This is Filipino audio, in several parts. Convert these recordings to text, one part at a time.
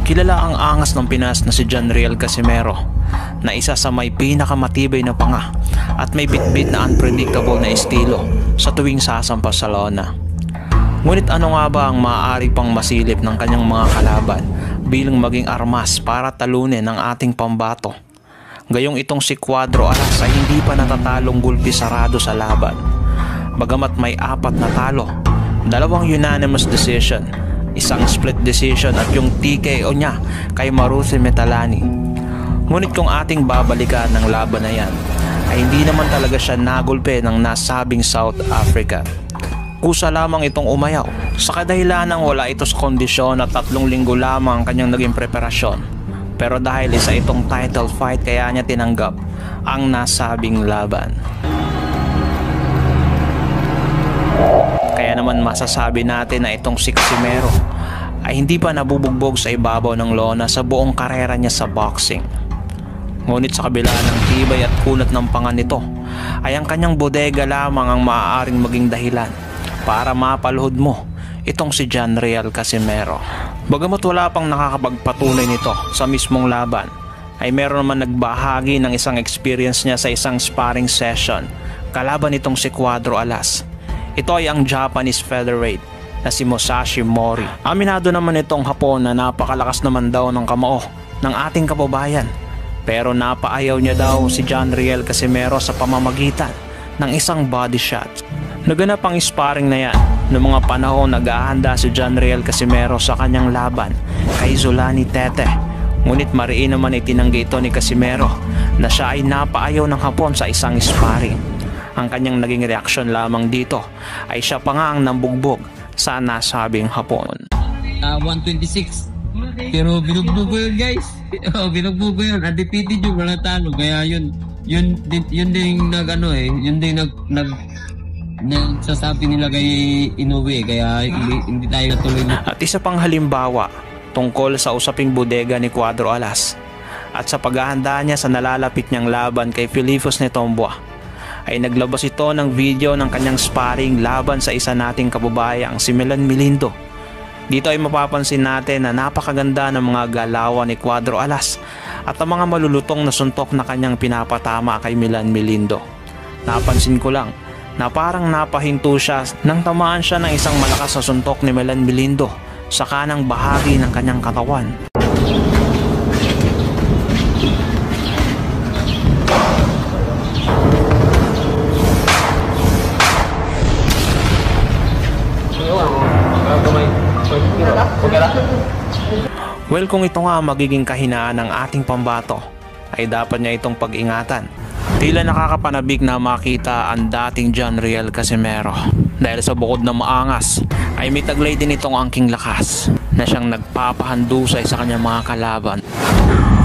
Kilala ang angas ng Pinas na si Janriel Casimero, na isa sa may pinakamatibay na panga at may bitbit na unpredictable na estilo sa tuwing sasampas sa lona. Ngunit ano nga ba ang maaari pang masilip ng kanyang mga kalaban bilang maging armas para talunin ang ating pambato? Gayong itong si Cuadro Alas ay hindi pa natatalong gulpi sarado sa laban. Bagamat may 4 na talo, 2 unanimous decision, 1 split decision at yung TKO niya kay Maruthi Metalani. Ngunit kung ating babalikan ng laban na yan, ay hindi naman talaga siya nagulpe ng nasabing South Africa. Kusa lamang itong umayaw sa kadahilanang wala ito sa kondisyon at 3 linggo lamang ang kanyang naging preparasyon. Pero dahil isa itong title fight kaya niya tinanggap ang nasabing laban. Kaya naman masasabi natin na itong si Casimero ay hindi pa nabubugbog sa ibabaw ng lona sa buong karera niya sa boxing. Ngunit sa kabila ng tibay at kunat ng panga nito ay ang kanyang bodega lamang ang maaaring maging dahilan para mapaluhod mo itong si Janriel Casimero. Bagamat wala pang nakakapagpatunay nito sa mismong laban, ay meron naman nagbahagi ng isang experience niya sa isang sparring session kalaban itong si Cuadro Alas. Ito ay ang Japanese featherweight na si Musashi Mori. Aminado naman itong Hapon na napakalakas naman daw ng kamao ng ating kababayan, pero napaayaw niya daw si Janriel Casimero sa pamamagitan ng isang body shot. Naganap ang sparring na yan noong mga panahon naghahanda si Janriel Casimero sa kanyang laban kay Zolani Tete. Ngunit mariin naman ay tinanggi ito ni Casimero na siya ay napaayaw ng Hapon sa isang sparring. Ang kanyang naging reaksyon lamang dito ay siya pa nga ang nambugbog sa nasabing Hapon. 126. Pero binugbog ko yun, guys. Binugbog ko yun. Undefeated yung wala talo. Kaya yun din nag-ano yun din nagsasabi nila kay Inoue, kaya hindi tayo tuloy na. At isa pang halimbawa tungkol sa usaping bodega ni Cuadro Alas at sa paghahanda niya sa nalalapit niyang laban kay Philifos Netomboa, ay naglabas ito ng video ng kanyang sparring laban sa isa nating kababayang si Milan Milindo. Dito ay mapapansin natin na napakaganda ng mga galawan ni Cuadro Alas at ang mga malulutong na suntok na kanyang pinapatama kay Milan Milindo. Napansin ko lang na parang napahinto siya nang tamaan siya ng isang malakas na suntok ni Milan Milindo sa kanang bahagi ng kanyang katawan. Well, kung ito nga magiging kahinaan ng ating pambato, ay dapat niya itong pag-ingatan. Tila nakakapanabik na makita ang dating Janriel Casimero dahil sa bukod na maangas ay may taglay din itong angking lakas na siyang nagpapahandusay sa kanyang mga kalaban.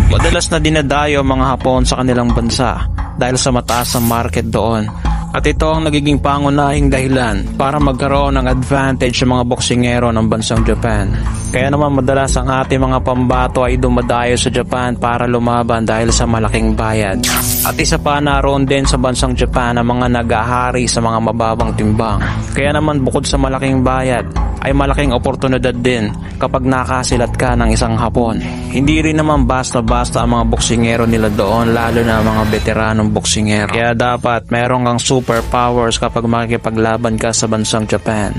Madalas na dinadayo ang mga Hapon sa kanilang bansa dahil sa mataas na market doon, at ito ang nagiging pangunahing dahilan para magkaroon ng advantage sa mga boksingero ng bansang Japan. Kaya naman madalas ang ating mga pambato ay dumadayo sa Japan para lumaban dahil sa malaking bayad. At isa pa, naroon din sa bansang Japan ang mga nag-ahari sa mga mababang timbang. Kaya naman bukod sa malaking bayad, ay malaking oportunidad din kapag nakasilat ka ng isang Hapon. Hindi rin naman basta-basta ang mga boksingero nila doon, lalo na mga veteranong boksingero. Kaya dapat meron kang superpowers kapag makikipaglaban ka sa bansang Japan.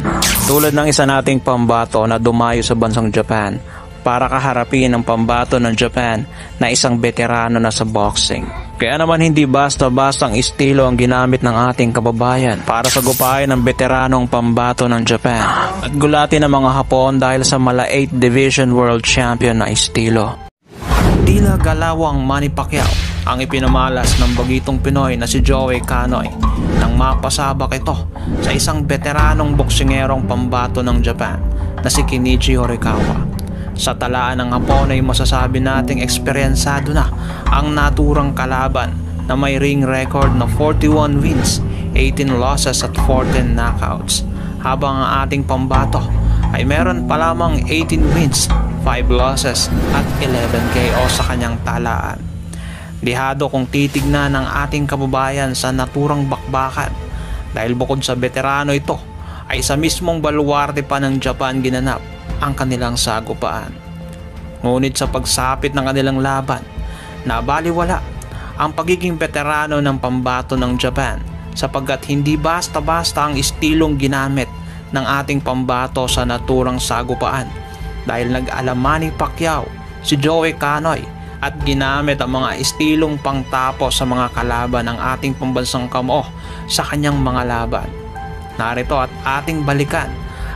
Tulad ng isa nating pambato na dumayo sa bansang Japan para kaharapin ang pambato ng Japan na isang veterano na sa boxing. Kaya naman hindi basta-basta ang estilo ang ginamit ng ating kababayan para sagupain ang veteranong pambato ng Japan at gulatin ang mga Hapon dahil sa mala 8 Division World Champion na estilo. Tila galawang Manny Pacquiao ang ipinamalas ng bagitong Pinoy na si Joey Canoy nang mapasabak ito sa isang veteranong boksingerong pambato ng Japan na si Kenichi Horikawa. Sa talaan ng Hapon ay masasabi nating eksperyensado na ang naturang kalaban na may ring record na 41 wins, 18 losses at 14 knockouts, habang ang ating pambato ay meron pa lamang 18 wins, 5 losses at 11 KO sa kanyang talaan. Dihado kung titignan ng ating kababayan sa naturang bakbakan dahil bukod sa veterano ito ay sa mismong baluarte pa ng Japan ginanap ang kanilang sagupaan. Ngunit sa pagsapit ng kanilang laban, nabaliwala ang pagiging veterano ng pambato ng Japan sapagkat hindi basta-basta ang estilong ginamit ng ating pambato sa naturang sagupaan dahil nag-alaman ni Pacquiao si Joey Canoy at ginamit ang mga estilong pangtapos sa mga kalaban ng ating pambansang kamo sa kanyang mga laban. Narito at ating balikan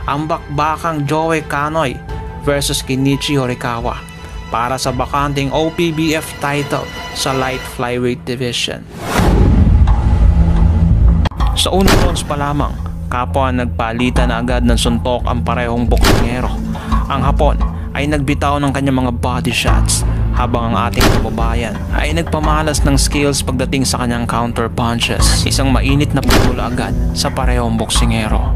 ang bakbakang Joey Canoy versus Kenichi Horikawa para sa bakanting OPBF title sa light flyweight division. Sa unang rounds pa lamang, kapwa nagpalitan na agad ng suntok ang parehong boksingero. Ang Hapon ay nagbitaw ng kanyang mga body shots habang ang ating kababayan ay nagpamalas ng skills pagdating sa kanyang counter punches. Isang mainit na pagmula agad sa parehong boksingero.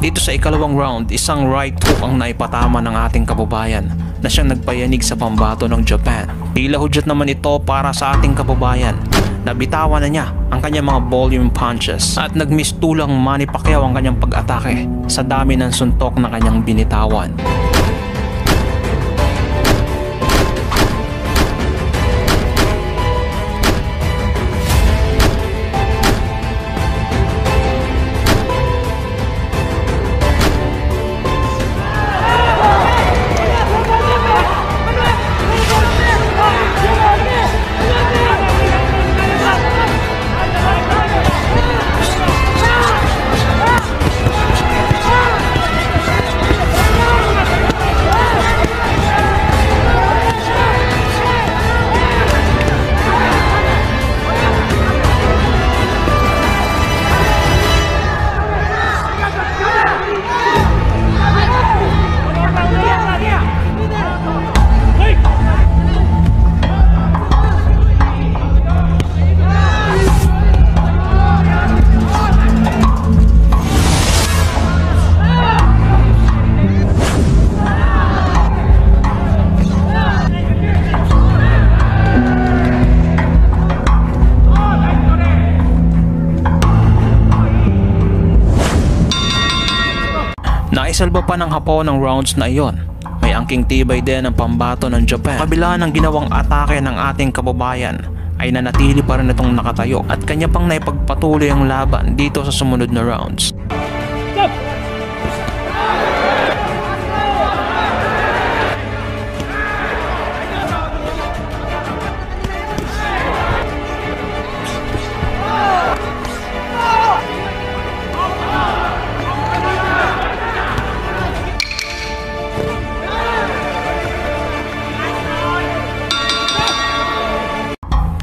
Dito sa ikalawang round, isang right hook ang naipatama ng ating kababayan na siyang nagpayanig sa pambato ng Japan. Tila hudyat naman ito para sa ating kababayan. Nabitawan na niya ang kanyang mga volume punches at nagmistulang Manny Pacquiao ang kanyang pag-atake sa dami ng suntok na kanyang binitawan. Naisalba pa ng Hapon ng rounds na iyon. May angking tibay din ang pambato ng Japan. Kabila ng ginawang atake ng ating kababayan ay nanatili pa rin itong nakatayo at kanya pang naipagpatuloy ang laban dito sa sumunod na rounds.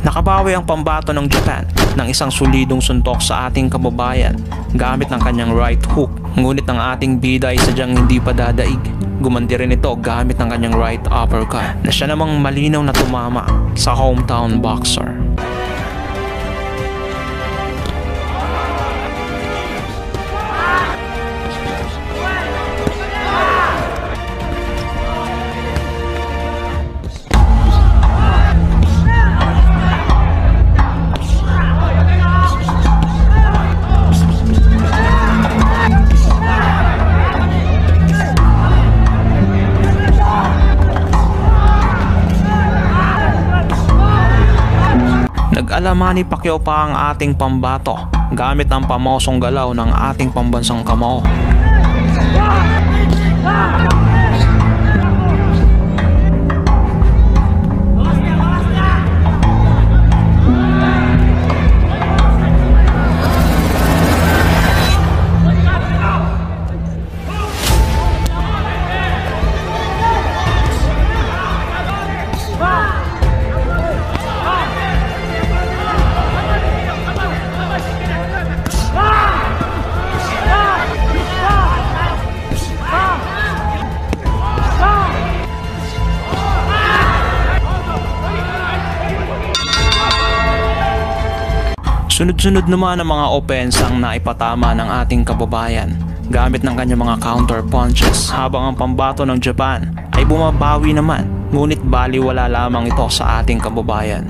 Nakabawi ang pambato ng Japan ng isang solidong suntok sa ating kababayan gamit ng kanyang right hook. Ngunit ang ating bida ay sadyang hindi pa dadaig. Gumanti rin ito gamit ng kanyang right uppercut na siya namang malinaw na tumama sa hometown boxer. Nag-alaman ni Pacquiao pa ang ating pambato gamit ang pamosong galaw ng ating pambansang kamao. Sunod-sunod naman ang mga opensang na ipatama ng ating kababayan gamit ng kanyang mga counter punches, habang ang pambato ng Japan ay bumabawi naman, ngunit baliwala lamang ito sa ating kababayan.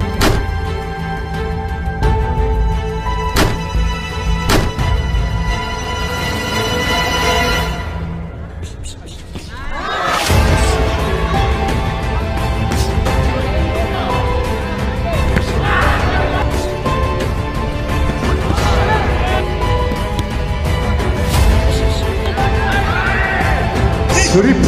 Trip.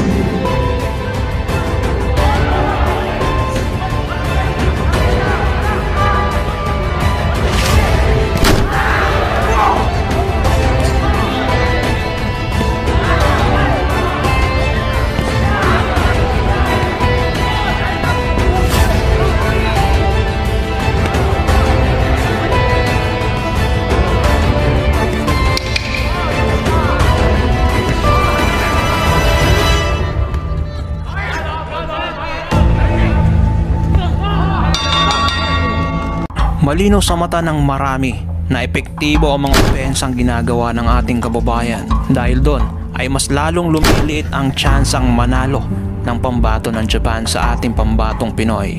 Malinaw sa mata ng marami na epektibo ang mga opensang ginagawa ng ating kababayan. Dahil doon ay mas lalong lumiliit ang tsansang manalo ng pambato ng Japan sa ating pambatong Pinoy.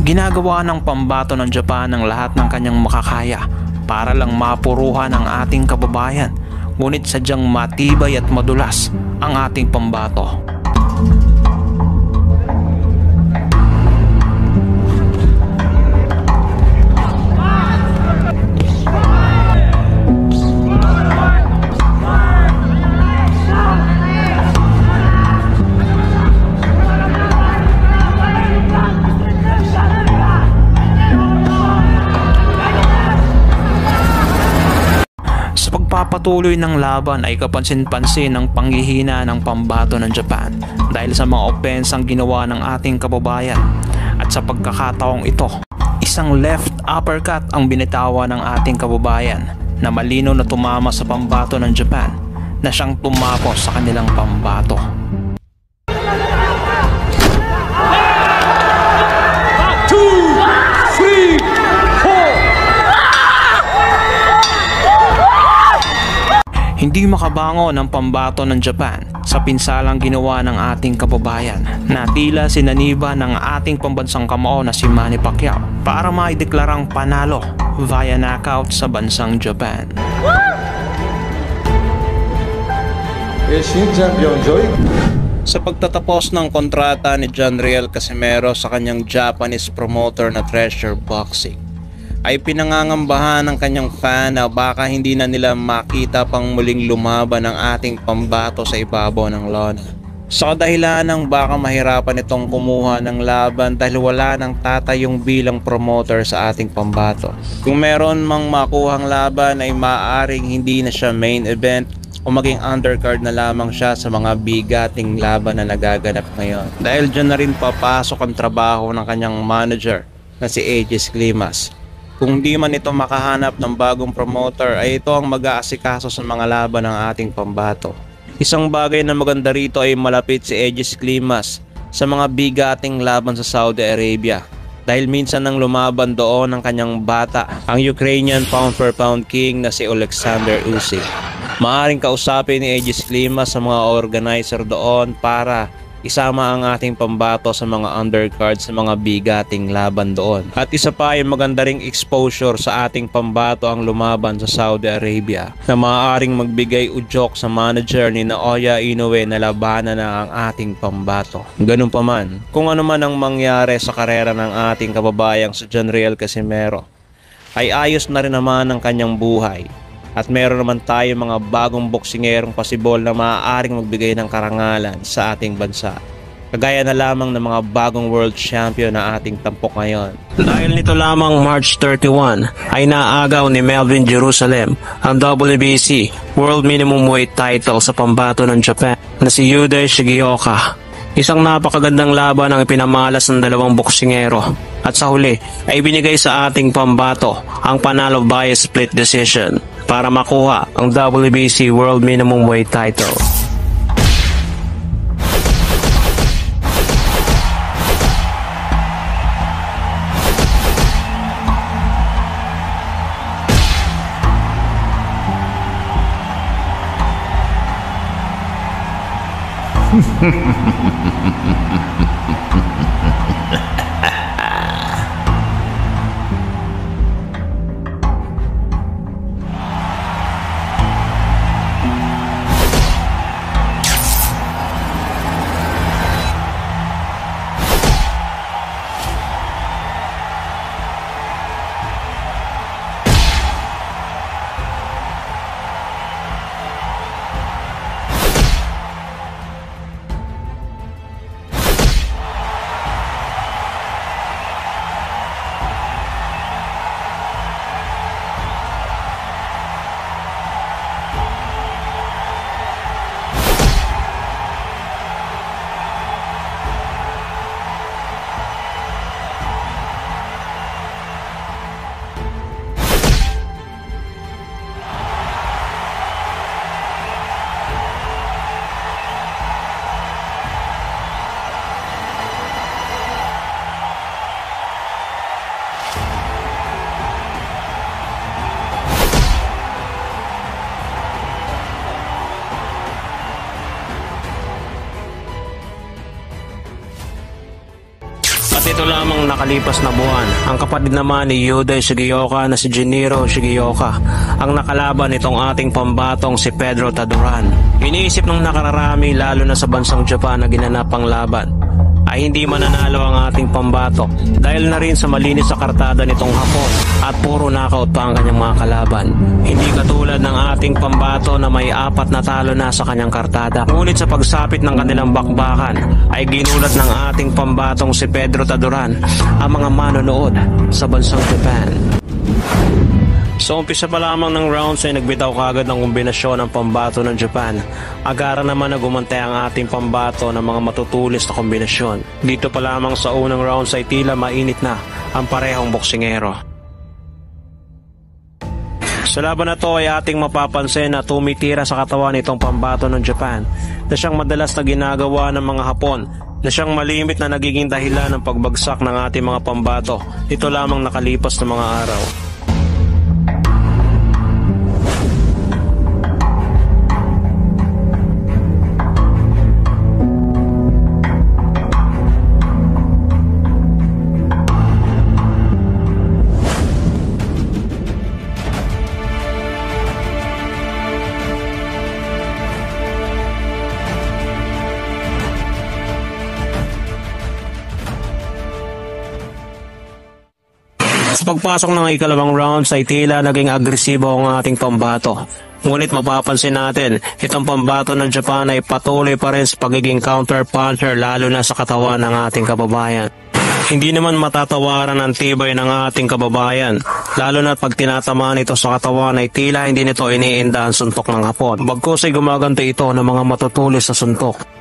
Ginagawa ng pambato ng Japan ang lahat ng kanyang makakaya para lang mapuruhan ang ating kababayan, ngunit sadyang matibay at madulas ang ating pambato. Pagpapatuloy ng laban ay kapansin-pansin ng panghihina ng pambato ng Japan dahil sa mga opensang ginawa ng ating kababayan. At sa pagkakataong ito, isang left uppercut ang binitawan ng ating kababayan na malinaw na tumama sa pambato ng Japan na siyang tumapos sa kanilang pambato. Hindi makabangon ang pambato ng Japan sa pinsalang ginawa ng ating kababayan na tila sinaniba ng ating pambansang kamao na si Manny Pacquiao para maideklarang panalo via knockout sa bansang Japan. Sa pagtatapos ng kontrata ni John Riel Casimero sa kanyang Japanese promoter na Treasure Boxing, ay pinangangambahan ng kanyang fan na baka hindi na nila makita pang muling lumaban ng ating pambato sa ibabaw ng lona. Sa kadahilan baka mahirapan itong kumuha ng laban dahil wala ng tatayong bilang promoter sa ating pambato. Kung meron mang makuhang laban ay maaaring hindi na siya main event o maging undercard na lamang siya sa mga bigating laban na nagaganap ngayon. Dahil dyan na rin papasok ang trabaho ng kanyang manager na si Aegis Climas. Kung di man ito makahanap ng bagong promoter ay ito ang mag-aasikaso sa mga laban ng ating pambato. Isang bagay na maganda rito ay malapit si Aegis Climas sa mga bigating laban sa Saudi Arabia dahil minsan nang lumaban doon ang kanyang bata, ang Ukrainian pound for pound king na si Alexander Usyk. Maaring kausapin ni Aegis Klima sa mga organizer doon para isama ang ating pambato sa mga undercard sa mga bigating laban doon. At isa pa ay maganda ring exposure sa ating pambato ang lumaban sa Saudi Arabia na maaaring magbigay udyok sa manager ni Naoya Inoue na labanan na ang ating pambato. Ganun pa man, kung ano man ang mangyari sa karera ng ating kababayang si Jonriel Casimero, ay ayos na rin naman ang kanyang buhay. At meron naman tayo mga bagong boksingerong pasibol na maaaring magbigay ng karangalan sa ating bansa. Kagaya na lamang ng mga bagong world champion na ating tampok ngayon. Dahil nito lamang March 31 ay naagaw ni Melvin Jerusalem ang WBC World Minimum Weight title sa pambato ng Japan na si Yude Shigeoka. Isang napakagandang laban ang ipinamalas ng dalawang boksingero. At sa huli ay binigay sa ating pambato ang panalo via split decision para makuha ang WBC World Minimum Weight title. At ito lamang nakalipas na buwan, ang kapatid naman ni Yude Shigeoka na si Gennaro Shigeoka ang nakalaban nitong ating pambatong si Pedro Taduran. Iniisip ng nakararami lalo na sa bansang Japan na ginanap ang laban ay hindi mananalo ang ating pambato dahil na rin sa malinis sa kartada nitong Hapon at puro knockout pa ang kanyang mga kalaban. Hindi katulad ng ating pambato na may 4 na talo na sa kanyang kartada. Ngunit sa pagsapit ng kanilang bakbakan ay ginulat ng ating pambatong si Pedro Taduran ang mga manonood sa bansang Japan. Sa umpisa pa lamang ng rounds ay nagbitaw kagad ng kombinasyon ng pambato ng Japan. Agara naman na gumantay ang ating pambato ng mga matutulis na kombinasyon. Dito pa lamang sa unang rounds ay tila mainit na ang parehong boksingero. Sa laban na to ay ating mapapansin na tumitira sa katawan nitong pambato ng Japan na siyang madalas na ginagawa ng mga Hapon na siyang malimit na nagiging dahilan ng pagbagsak ng ating mga pambato dito lamang nakalipas na mga araw. Sa pagpasok ng ikalawang rounds ay tila naging agresibo ang ating pambato. Ngunit mapapansin natin, itong pambato ng Japan ay patuloy pa rin sa pagiging counter-puncher lalo na sa katawan ng ating kababayan. Hindi naman matatawaran ang tibay ng ating kababayan, lalo na pag tinatamaan ito sa katawan ay tila hindi nito iniinda ang suntok ng Hapon. Bagkus ay gumaganti ito ng mga matutulis sa suntok.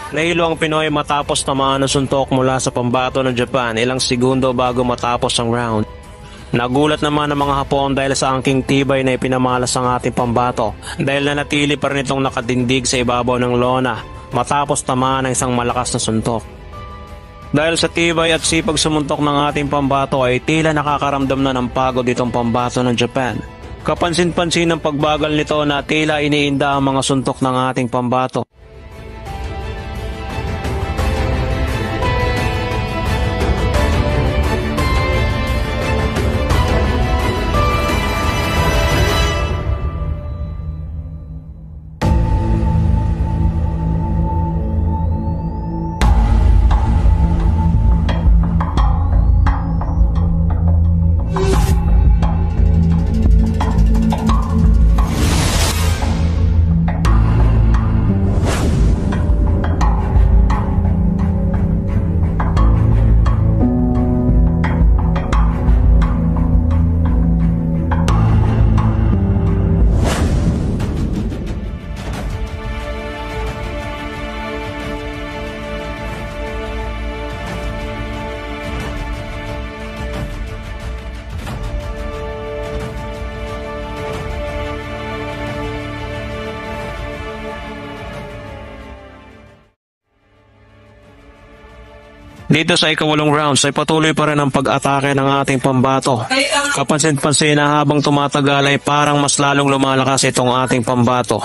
Nahilo ang Pinoy matapos tamaan ng suntok mula sa pambato ng Japan ilang segundo bago matapos ang round. Nagulat naman ang mga Hapon dahil sa angking tibay na ipinamalas ang ating pambato dahil nanatili pa rin itong nakadindig sa ibabaw ng lona matapos tamaan ng isang malakas na suntok. Dahil sa tibay at sipag sumuntok ng ating pambato ay tila nakakaramdam na ng pagod itong pambato ng Japan. Kapansin-pansin ang pagbagal nito na tila iniinda ang mga suntok ng ating pambato. Dito sa ikawalong rounds ay patuloy pa rin ang pag-atake ng ating pambato. Kapansin-pansin na habang tumatagal ay parang mas lalong lumalakas itong ating pambato.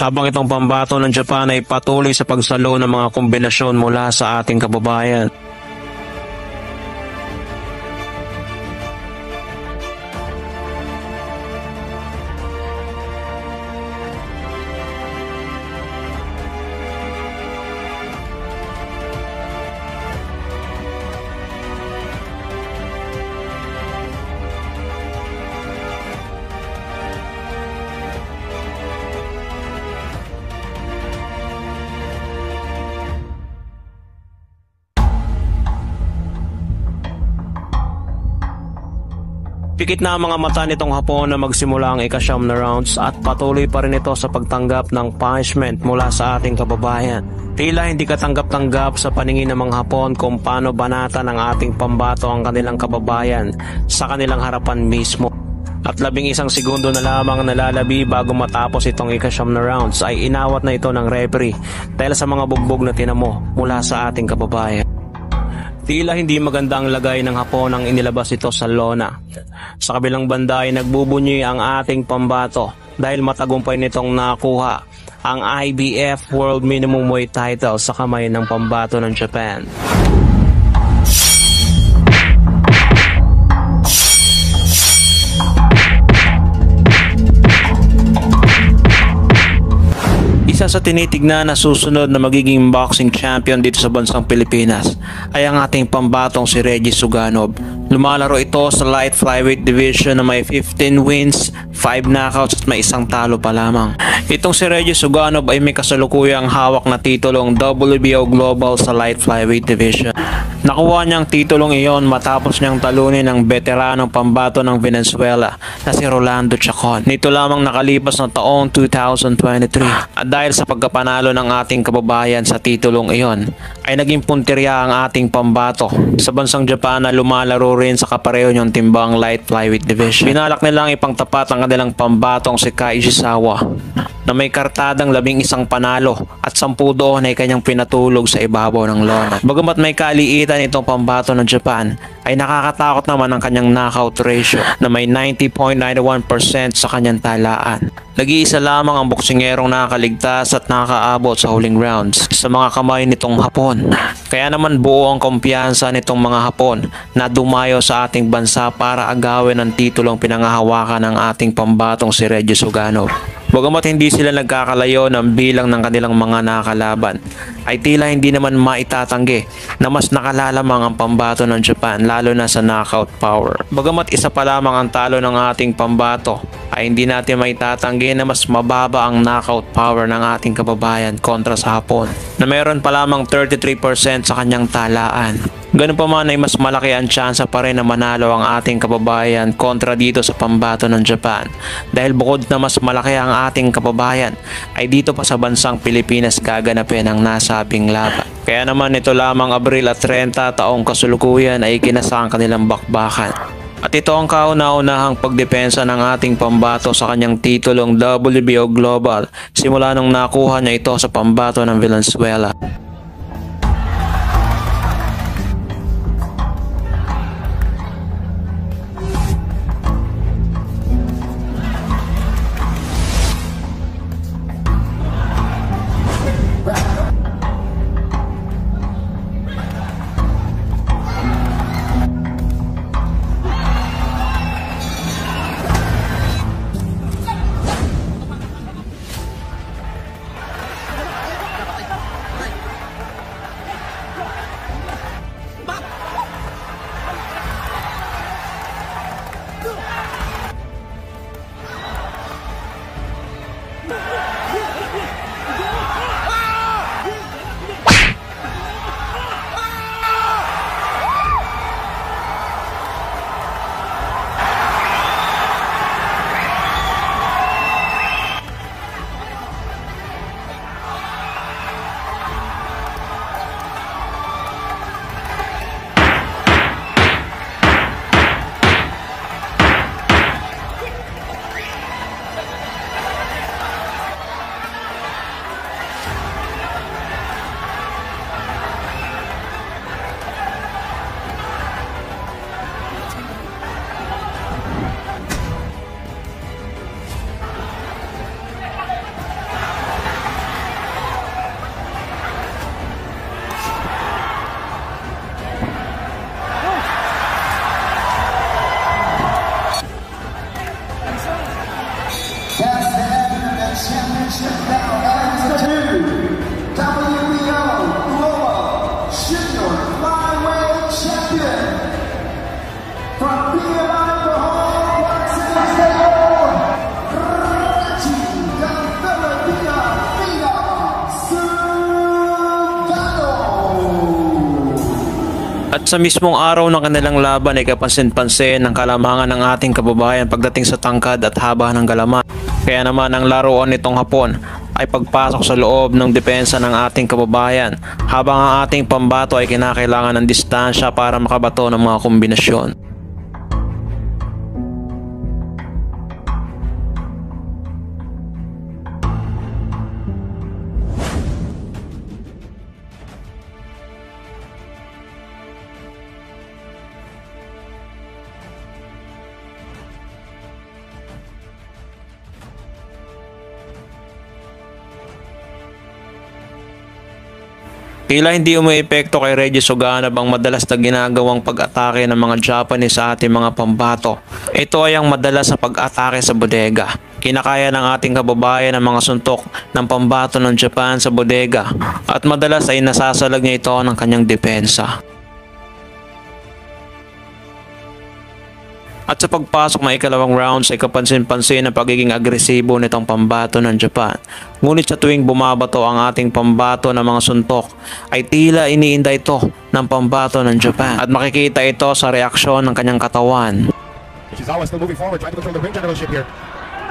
Habang itong pambato ng Japan ay patuloy sa pagsalo ng mga kombinasyon mula sa ating kababayan. Pikit na ang mga mata nitong Hapon na magsimula ang ika-9 na rounds at patuloy pa rin ito sa pagtanggap ng punishment mula sa ating kababayan. Tila hindi katanggap-tanggap sa paningin ng mga Hapon kung paano banatan ng ating pambato ang kanilang kababayan sa kanilang harapan mismo. At 11 segundo na lamang nalalabi bago matapos itong ika-9 na rounds ay inawat na ito ng referee dahil sa mga bugbog na tinamo mula sa ating kababayan. Tila hindi maganda ang lagay ng Hapon ang inilabas ito sa lona. Sa kabilang banda ay nagbubunyi ang ating pambato dahil matagumpay nitong nakuha ang IBF World Minimum Weight title sa kamay ng pambato ng Japan. Isa sa tinitignan na susunod na magiging boxing champion dito sa bansang Pilipinas ay ang ating pambatong si Reggie Suganov. Lumalaro ito sa light flyweight division na may 15 wins, 5 knockouts at may isang talo pa lamang. Itong si Reggie Suganov ay may kasalukuyang hawak na titulong WBO Global sa light flyweight division. Nakuha niyang titulong iyon matapos niyang talunin ang veteranong pambato ng Venezuela na si Rolando Chacon. Nito lamang nakalipas na taong 2023. At dahil sa pagkapanalo ng ating kababayan sa titulong iyon, ay naging puntirya ang ating pambato sa bansang Japan na lumalaro rin sa kapareho niyang timbang light flyweight division. Pinalak nilang ipangtapat ang kanilang pambatong si Kai Ishizawa na may kartadang 11 panalo at 10 doon ay kanyang pinatulog sa ibabaw ng lona. Bagamat may kaliitan itong pambato ng Japan, ay nakakatakot naman ang kanyang knockout ratio na may 90.91% sa kanyang talaan. Nag-iisa lamang ang boksingerong nakakaligtas at nakakaabot sa huling rounds sa mga kamay nitong Hapon. Kaya naman buo ang kumpiyansa nitong mga Hapon na dumayo sa ating bansa para agawin ang titulong pinangahawakan ng ating pambatong si Reggie Suganov. Bagamat hindi sila nagkakalayo ng bilang ng kanilang mga nakalaban, ay tila hindi naman maitatanggi na mas nakalalamang ang pambato ng Japan lalo na sa knockout power. Bagamat isa pa lamang ang talo ng ating pambato, ay hindi natin maitatanggi na mas mababa ang knockout power ng ating kababayan kontra sa Hapon na mayroon pa lamang 33% sa kanyang talaan. Ganun pa man ay mas malaki ang tsansa pa rin na manalo ang ating kababayan kontra dito sa pambato ng Japan dahil bukod na mas malaki ang ating kababayan ay dito pa sa bansang Pilipinas gaganapin ang nasabing laban. Kaya naman ito lamang Abril at 30 taong kasulukuyan ay kinasa ang kanilang bakbakan. At ito ang kauna-unahang pagdepensa ng ating pambato sa kanyang titulong WBO Global simula nung nakuha niya ito sa pambato ng Valenzuela. Championship bout as a 2 WBO Global Junior Flyweight Champion from BMI Bohol, Mexico State, Reggie the Filipina Fina Sugano. At sa mismong araw ng kanilang laban ay kapansin-pansin ng kalamangan ng ating kababayan pagdating sa tangkad at haba ng galaman. Kaya naman ang laruan nitong hapon ay pagpasok sa loob ng depensa ng ating kababayan habang ang ating pambato ay kinakailangan ng distansya para makabato ng mga kombinasyon. Tila hindi umiepekto kay Reggie Sugano ang madalas na ginagawang pag-atake ng mga Japanese sa ating mga pambato. Ito ay ang madalas sa pag-atake sa bodega. Kinakaya ng ating kababayan ang mga suntok ng pambato ng Japan sa bodega at madalas ay nasasalag niya ito ng kanyang depensa. At sa pagpasok ng ikalawang rounds ay kapansin-pansin ang pagiging agresibo nitong pambato ng Japan. Ngunit sa tuwing bumabato ang ating pambato ng mga suntok ay tila iniinda ito ng pambato ng Japan. At makikita ito sa reaksyon ng kanyang katawan. Ishizawa still moving forward, trying to control the ring generalship here.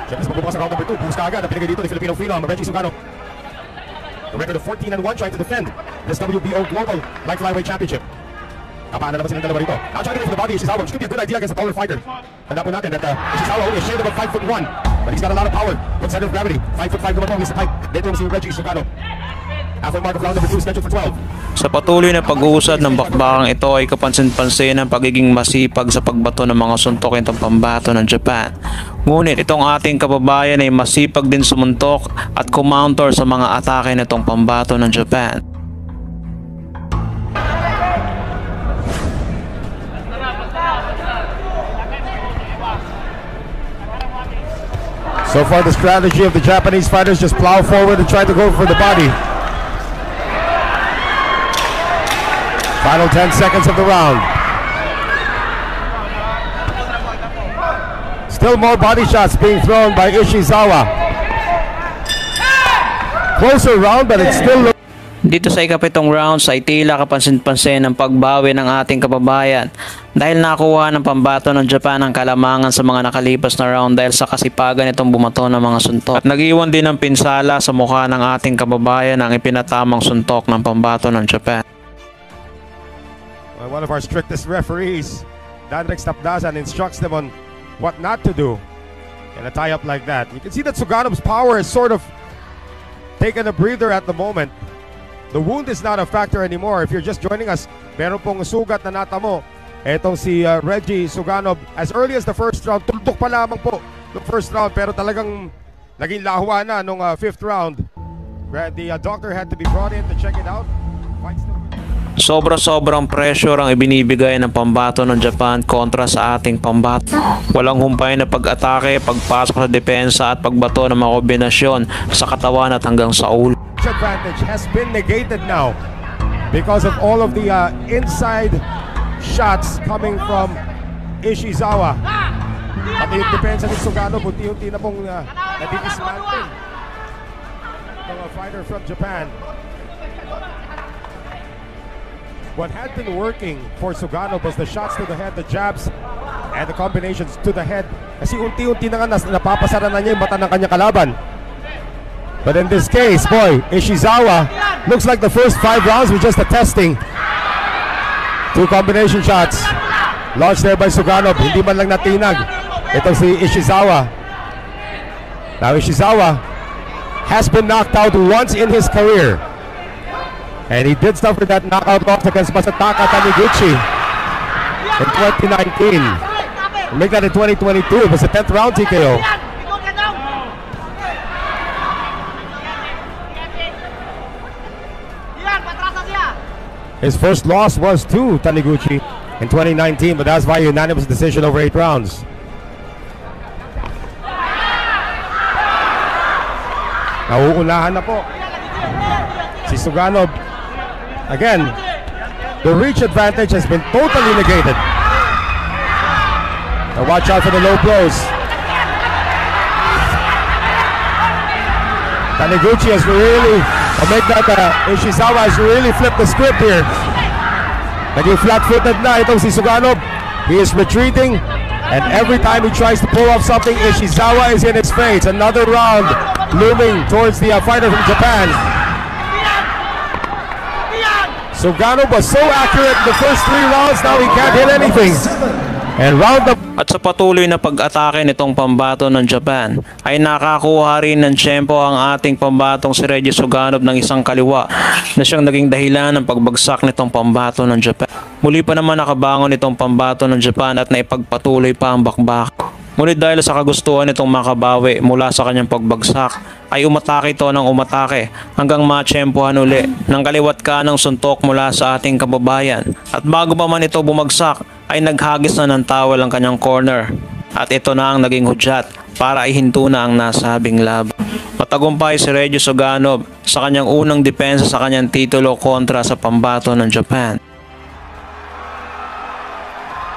Siyempre sa pagbubukas sa round number 2, buhos ka agad ang pinigay dito ni Filipino Phenom, Reggie Sugano. The record of 14-1 trying to defend this WBO Global Light Flyweight Championship. Kapaan na naman silang dalawa rito. Now trying to get for the body, Ishizawa, which could be a good idea against a taller fighter. Tanda po natin that Ishizawa only a shade above 5'1", but he's got a lot of power with center of gravity. 5'5" naman po, he's a height. Dito si Reggie Sugano. After mark of round number 2 scheduled for 12. Sa patuloy na pag-uusad ng bakbakang ito ay kapansin-pansin ang pagiging masipag sa pagbato ng mga suntok nitong pambato ng Japan. Ngunit itong ating kababayan ay masipag din sumuntok at kumounter sa mga atake nitong pambato ng Japan. So far the strategy of the Japanese fighters just plow forward and try to go for the body. Final 10 seconds of the round. Still more body shots being thrown by Ishizawa. Closer round, but it's still... Dito sa ikapitong rounds ay tila kapansin-pansin ang pagbawi ng ating kababayan dahil nakuha ng pambato ng Japan ang kalamangan sa mga nakalipas na round dahil sa kasipagan itong bumato ng mga suntok. At nag-iwan din ng pinsala sa mukha ng ating kababayan ang ipinatamang suntok ng pambato ng Japan. One of our strictest referees, Danrek Stapdazan, instructs them on what not to do in a tie-up like that. You can see that Suganov's power is sort of taken a breather at the moment. The wound is not a factor anymore. If you're just joining us, meron pong sugat na natamo. Etong si Reggie Suganov, as early as the first round, tuldok pa lamang po the first round, pero talagang naging lahwa na nung fifth round. The doctor had to be brought in to check it out. Sobra-sobrang pressure ang ibinibigay ng pambato ng Japan kontra sa ating pambato. Walang humpay na pag-atake, pagpasok sa depensa at pagbato ng mga kombinasyon sa katawan at hanggang sa ulo. Advantage has been negated now because of all of the inside shots coming from Ishizawa. Pati yung depensa ni Suganov, unti-unti na pong nadidismantle. Itong fighter from Japan. What had been working for Suganov was the shots to the head, the jabs, and the combinations to the head. Kasi unti-unti na nga napapasara na niya yung mata ng kanyang kalaban. But in this case, boy, Ishizawa looks like the first 5 rounds were just a testing. 2 combination shots launched there by Suganov. Hindi man lang natinag. Ito si Ishizawa. Now Ishizawa has been knocked out once in his career. And he did suffer that knockout loss against Masataka Taniguchi in 2019. Make that in 2022. It was a 10th round TKO. His first loss was to Taniguchi in 2019, but that's by unanimous decision over 8 rounds. Nauunahan na po si Suganov. Again, the reach advantage has been totally negated. Now watch out for the low blows. Taniguchi has really, Ishizawa has really flipped the script here. Naging flat-footed na itong si Suganov. He is retreating, and every time he tries to pull off something, Ishizawa is in his face. Another round looming towards the fighter from Japan. Suganov was so accurate in the first 3 rounds, now he can't hit anything. And round the At sa patuloy na pag-atake nitong pambato ng Japan, ay nakakuha rin ng tiyempo ang ating pambatong si Reggie Suganov ng isang kaliwa na siyang naging dahilan ng pagbagsak nitong pambato ng Japan. Muli pa naman nakabangon itong pambato ng Japan at naipagpatuloy pa ang bakbak. Ngunit dahil sa kagustuhan nitong makabawi mula sa kanyang pagbagsak, ay umatake ito ng umatake hanggang matsyempohan uli ng kaliwat kanang suntok mula sa ating kababayan. At bago pa man ito bumagsak, ay naghagis na ng towel ang kanyang corner. At ito na ang naging hudyat para ihinto na ang nasabing laban. Matagumpay si Reggie Suganov sa kanyang unang depensa sa kanyang titulo kontra sa pambato ng Japan.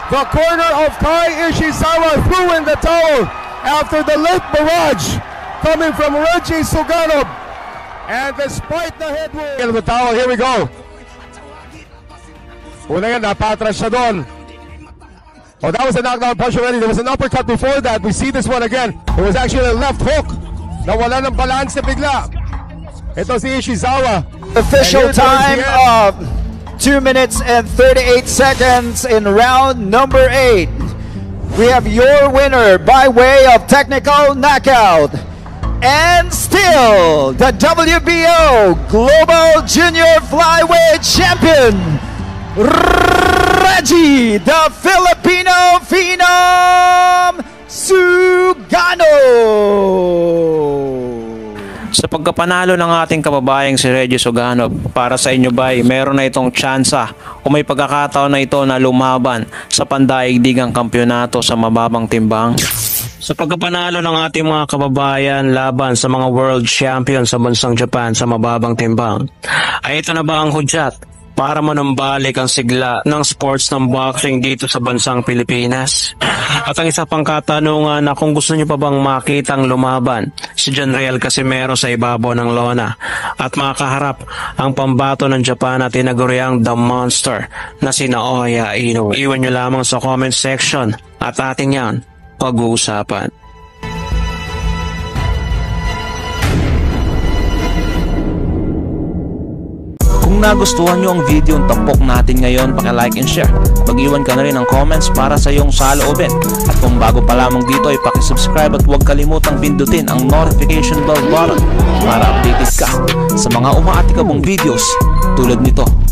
The corner of Kai Ishizawa threw in the towel after the late barrage coming from Reggie Suganov. And despite the head wound in the towel, here we go. Una yan, napatras siya doon. Oh, that was a knockdown punch already. There was an uppercut before that. We see this one again. It was actually a left hook. Nawala ng balance na bigla. Ito si Ishizawa. Official time of 2 minutes and 38 seconds in round number 8. We have your winner by way of technical knockout. And still the WBO Global Junior Flyweight Champion, Reggie, the Filipino Phenom Suganov. Sa pagkapanalo ng ating kababayang si Reggie Suganov, para sa inyo ba ay meron na itong tsansa o may pagkakataon na ito na lumaban sa pandaigdigang kampyonato sa mababang timbang? Sa pagkapanalo ng ating mga kababayan laban sa mga world champion sa bansang Japan sa mababang timbang, ay ito na ba ang hudyat para manambalik ang sigla ng sports ng boxing dito sa bansang Pilipinas. At ang isa pang katanungan na kung gusto niyo pa bang makitang lumaban si Janriel Casimero sa ibabaw ng lona at makaharap ang pambato ng Japan na tinaguriang The Monster na si Naoya Inoue. Iwan niyo lamang sa comment section at ating yan pag-uusapan. Kung nagustuhan nyo ang video ng tampok natin ngayon, paki-like and share. Mag-iwan ka na rin ng comments para sa iyong saloobin. At kung bago pa lamang dito ay paki-subscribe at huwag kalimutang pindutin ang notification bell button para updated ka sa mga umaatikabong videos tulad nito.